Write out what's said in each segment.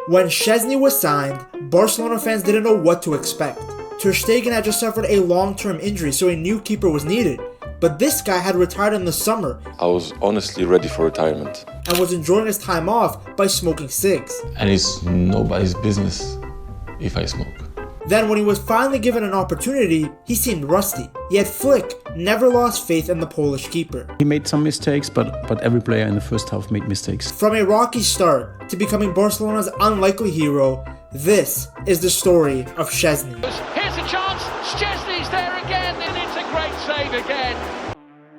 When Szczesny was signed, Barcelona fans didn't know what to expect. Ter Stegen had just suffered a long-term injury, so a new keeper was needed. But this guy had retired in the summer. I was honestly ready for retirement. And was enjoying his time off by smoking cigs. And it's nobody's business if I smoke. Then when he was finally given an opportunity, he seemed rusty. Yet Flick never lost faith in the Polish keeper. He made some mistakes, but every player in the first half made mistakes. From a rocky start to becoming Barcelona's unlikely hero, this is the story of Szczesny. Here's a chance, Szczesny's there again, and it's a great save again.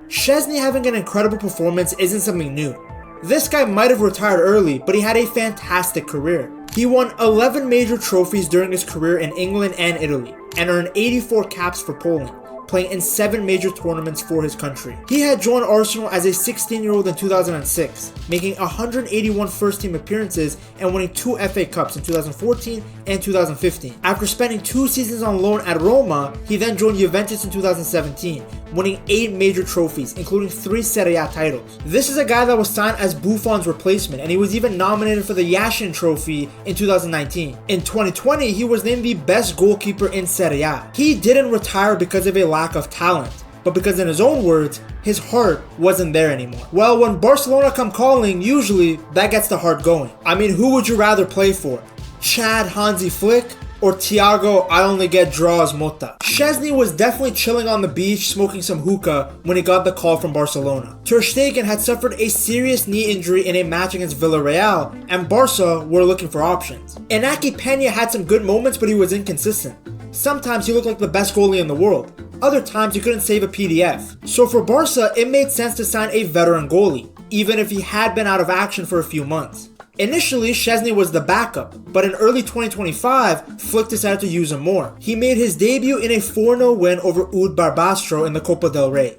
Szczesny having an incredible performance isn't something new. This guy might have retired early, but he had a fantastic career. He won 11 major trophies during his career in England and Italy, and earned 84 caps for Poland, playing in 7 major tournaments for his country. He had joined Arsenal as a 16-year-old in 2006, making 181 first-team appearances and winning 2 FA Cups in 2014 and 2015. After spending 2 seasons on loan at Roma, he then joined Juventus in 2017, winning 8 major trophies, including 3 Serie A titles. This is a guy that was signed as Buffon's replacement, and he was even nominated for the Yashin Trophy in 2019. In 2020, he was named the best goalkeeper in Serie A. He didn't retire because of a lack of talent, but because in his own words, his heart wasn't there anymore. Well, when Barcelona come calling, usually that gets the heart going. I mean, who would you rather play for? Chad Hansi Flick or Thiago I only get draws Mota? Szczesny was definitely chilling on the beach smoking some hookah when he got the call from Barcelona. Ter Stegen had suffered a serious knee injury in a match against Villarreal, and Barca were looking for options. Inaki Peña had some good moments, but he was inconsistent. Sometimes he looked like the best goalie in the world. Other times he couldn't save a PDF. So for Barca, it made sense to sign a veteran goalie, even if he had been out of action for a few months. Initially, Szczesny was the backup, but in early 2025, Flick decided to use him more. He made his debut in a 4-0 win over Ud Barbastro in the Copa del Rey.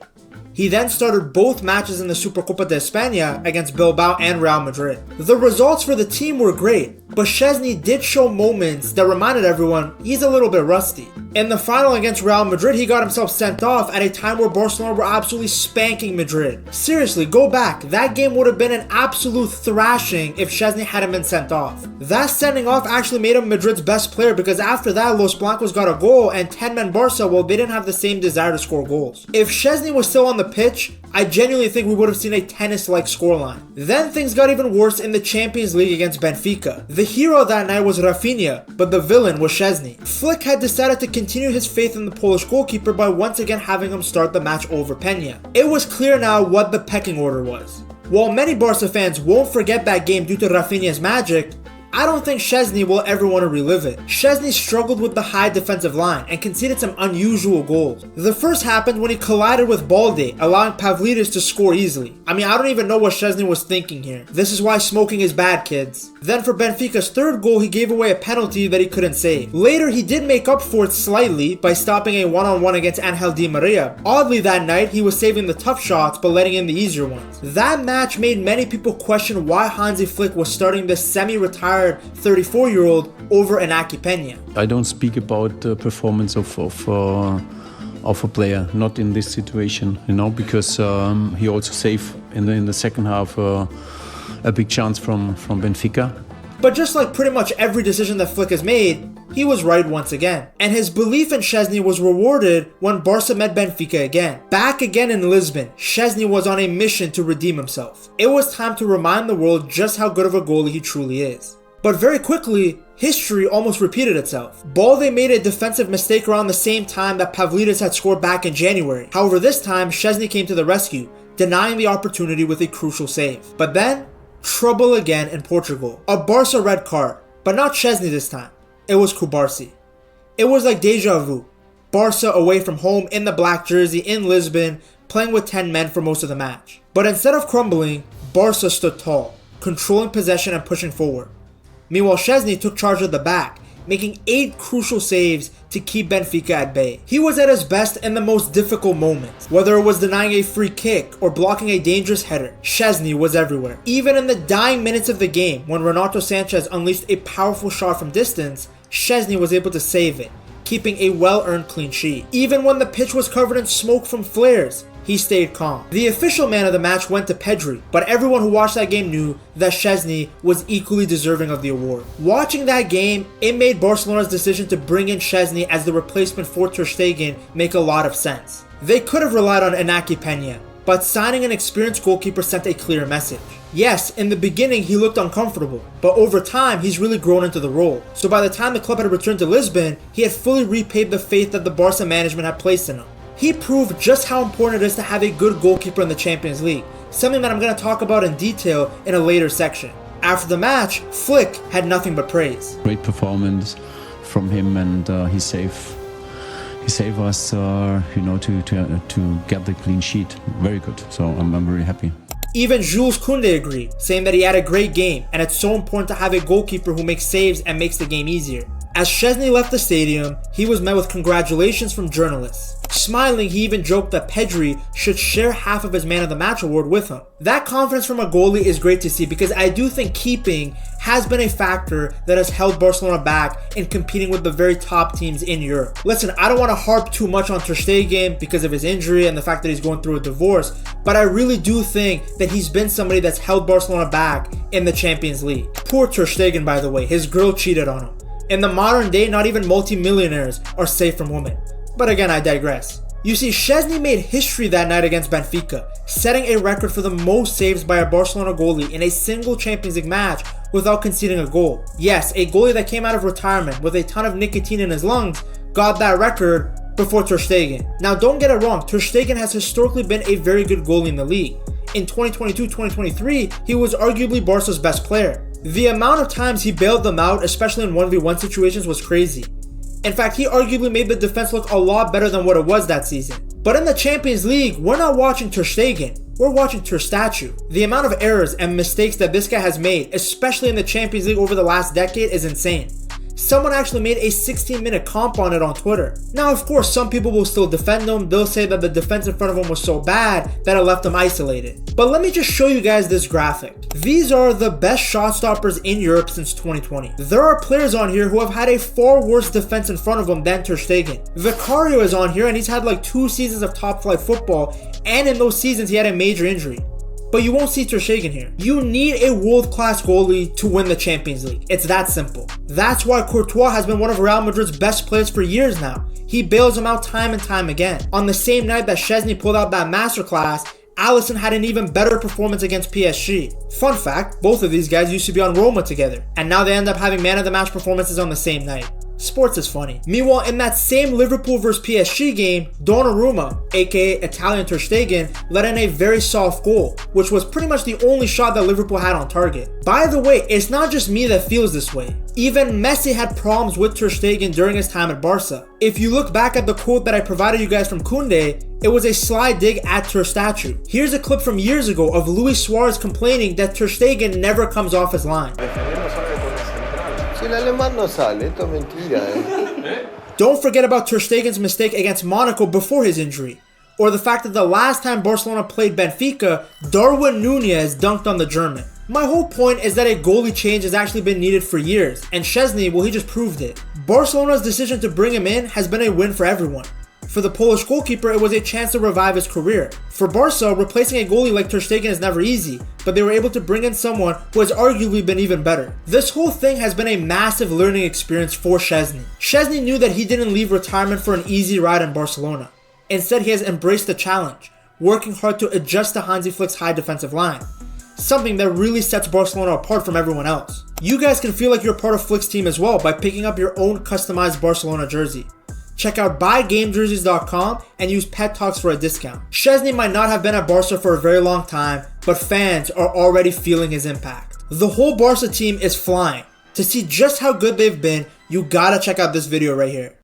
He then started both matches in the Supercopa de España against Bilbao and Real Madrid. The results for the team were great, but Szczesny did show moments that reminded everyone he's a little bit rusty. In the final against Real Madrid, he got himself sent off at a time where Barcelona were absolutely spanking Madrid. Seriously, go back. That game would have been an absolute thrashing if Szczesny hadn't been sent off. That sending off actually made him Madrid's best player, because after that, Los Blancos got a goal, and 10-man Barca, well, they didn't have the same desire to score goals. If Szczesny was still on the pitch, I genuinely think we would have seen a tennis-like scoreline. Then things got even worse in the Champions League against Benfica. The hero that night was Rafinha, but the villain was Szczesny. Flick had decided to continue his faith in the Polish goalkeeper by once again having him start the match over Peña. It was clear now what the pecking order was. While many Barca fans won't forget that game due to Rafinha's magic, I don't think Szczesny will ever want to relive it. Szczesny struggled with the high defensive line and conceded some unusual goals. The first happened when he collided with Balde, allowing Pavlidis to score easily. I mean, I don't even know what Szczesny was thinking here. This is why smoking is bad, kids. Then for Benfica's third goal, he gave away a penalty that he couldn't save. Later, he did make up for it slightly by stopping a one-on-one against Angel Di Maria. Oddly, that night, he was saving the tough shots but letting in the easier ones. That match made many people question why Hansi Flick was starting this semi-retired 34-year-old over Inaki Peña. I don't speak about the performance of a player, not in this situation, because he also saved in the second half a big chance from Benfica. But just like pretty much every decision that Flick has made, he was right once again. And his belief in Szczesny was rewarded when Barca met Benfica again. Back again in Lisbon, Szczesny was on a mission to redeem himself. It was time to remind the world just how good of a goalie he truly is. But very quickly, history almost repeated itself. Balde made a defensive mistake around the same time that Pavlidis had scored back in January. However, this time, Szczesny came to the rescue, denying the opportunity with a crucial save. But then, trouble again in Portugal. A Barca red card, but not Szczesny this time. It was Kubarsi. It was like deja vu. Barca away from home in the black jersey in Lisbon, playing with 10 men for most of the match. But instead of crumbling, Barca stood tall, controlling possession and pushing forward. Meanwhile, Szczesny took charge of the back, making 8 crucial saves to keep Benfica at bay. He was at his best in the most difficult moments. Whether it was denying a free kick or blocking a dangerous header, Szczesny was everywhere. Even in the dying minutes of the game, when Renato Sanchez unleashed a powerful shot from distance, Szczesny was able to save it, keeping a well-earned clean sheet. Even when the pitch was covered in smoke from flares, he stayed calm. The official man of the match went to Pedri, but everyone who watched that game knew that Szczesny was equally deserving of the award. Watching that game, it made Barcelona's decision to bring in Szczesny as the replacement for Ter Stegen make a lot of sense. They could have relied on Inaki Peña, but signing an experienced goalkeeper sent a clear message. Yes, in the beginning he looked uncomfortable, but over time he's really grown into the role. So by the time the club had returned to Lisbon, he had fully repaid the faith that the Barca management had placed in him. He proved just how important it is to have a good goalkeeper in the Champions League, something that I'm going to talk about in detail in a later section. After the match, Flick had nothing but praise. Great performance from him, and he saved us, to get the clean sheet. Very good. So I'm very happy. Even Jules Koundé agreed, saying that he had a great game, and it's so important to have a goalkeeper who makes saves and makes the game easier. As Szczesny left the stadium, he was met with congratulations from journalists. Smiling, he even joked that Pedri should share half of his Man of the Match award with him. That confidence from a goalie is great to see because I do think keeping has been a factor that has held Barcelona back in competing with the very top teams in Europe. Listen, I don't want to harp too much on Ter Stegen because of his injury and the fact that he's going through a divorce, but I really do think that he's been somebody that's held Barcelona back in the Champions League. Poor Ter Stegen, by the way, his girl cheated on him. In the modern day, not even multi-millionaires are safe from women. But again, I digress. You see, Szczesny made history that night against Benfica, setting a record for the most saves by a Barcelona goalie in a single Champions League match without conceding a goal. Yes, a goalie that came out of retirement with a ton of nicotine in his lungs got that record before Ter Stegen. Now don't get it wrong, Ter Stegen has historically been a very good goalie in the league. In 2022-2023, he was arguably Barca's best player. The amount of times he bailed them out, especially in 1v1 situations, was crazy. In fact, he arguably made the defense look a lot better than what it was that season. But in the Champions League, we're not watching Ter Stegen, we're watching Ter Statue. The amount of errors and mistakes that this guy has made, especially in the Champions League over the last decade, is insane. Someone actually made a 16-minute comp on it on Twitter. Now, of course, some people will still defend him. They'll say that the defense in front of him was so bad that it left him isolated. But let me just show you guys this graphic. These are the best shot stoppers in Europe since 2020. There are players on here who have had a far worse defense in front of them than Ter Stegen. Vicario is on here and he's had like 2 seasons of top flight football, and in those seasons he had a major injury. But you won't see Ter Stegen here. You need a world-class goalie to win the Champions League. It's that simple. That's why Courtois has been one of Real Madrid's best players for years now. He bails them out time and time again. On the same night that Szczesny pulled out that masterclass, Alisson had an even better performance against PSG. Fun fact, both of these guys used to be on Roma together, and now they end up having man of the match performances on the same night. Sports is funny. Meanwhile, in that same Liverpool vs PSG game, Donnarumma, aka Italian Ter Stegen, let in a very soft goal, which was pretty much the only shot that Liverpool had on target. By the way, it's not just me that feels this way. Even Messi had problems with Ter Stegen during his time at Barca. If you look back at the quote that I provided you guys from Koundé, it was a sly dig at Ter Statue. Here's a clip from years ago of Luis Suarez complaining that Ter Stegen never comes off his line. Don't forget about Ter Stegen's mistake against Monaco before his injury, or the fact that the last time Barcelona played Benfica, Darwin Núñez dunked on the German. My whole point is that a goalie change has actually been needed for years, and Szczesny, well, he just proved it. Barcelona's decision to bring him in has been a win for everyone. For the Polish goalkeeper, it was a chance to revive his career. For Barca, replacing a goalie like Ter Stegen is never easy, but they were able to bring in someone who has arguably been even better. This whole thing has been a massive learning experience for Szczesny. Szczesny knew that he didn't leave retirement for an easy ride in Barcelona. Instead, he has embraced the challenge, working hard to adjust to Hansi Flick's high defensive line, something that really sets Barcelona apart from everyone else. You guys can feel like you're part of Flick's team as well by picking up your own customized Barcelona jersey. Check out buygamejerseys.com and use Pet Talks for a discount. Szczesny might not have been at Barca for a very long time, but fans are already feeling his impact. The whole Barca team is flying. To see just how good they've been, you gotta check out this video right here.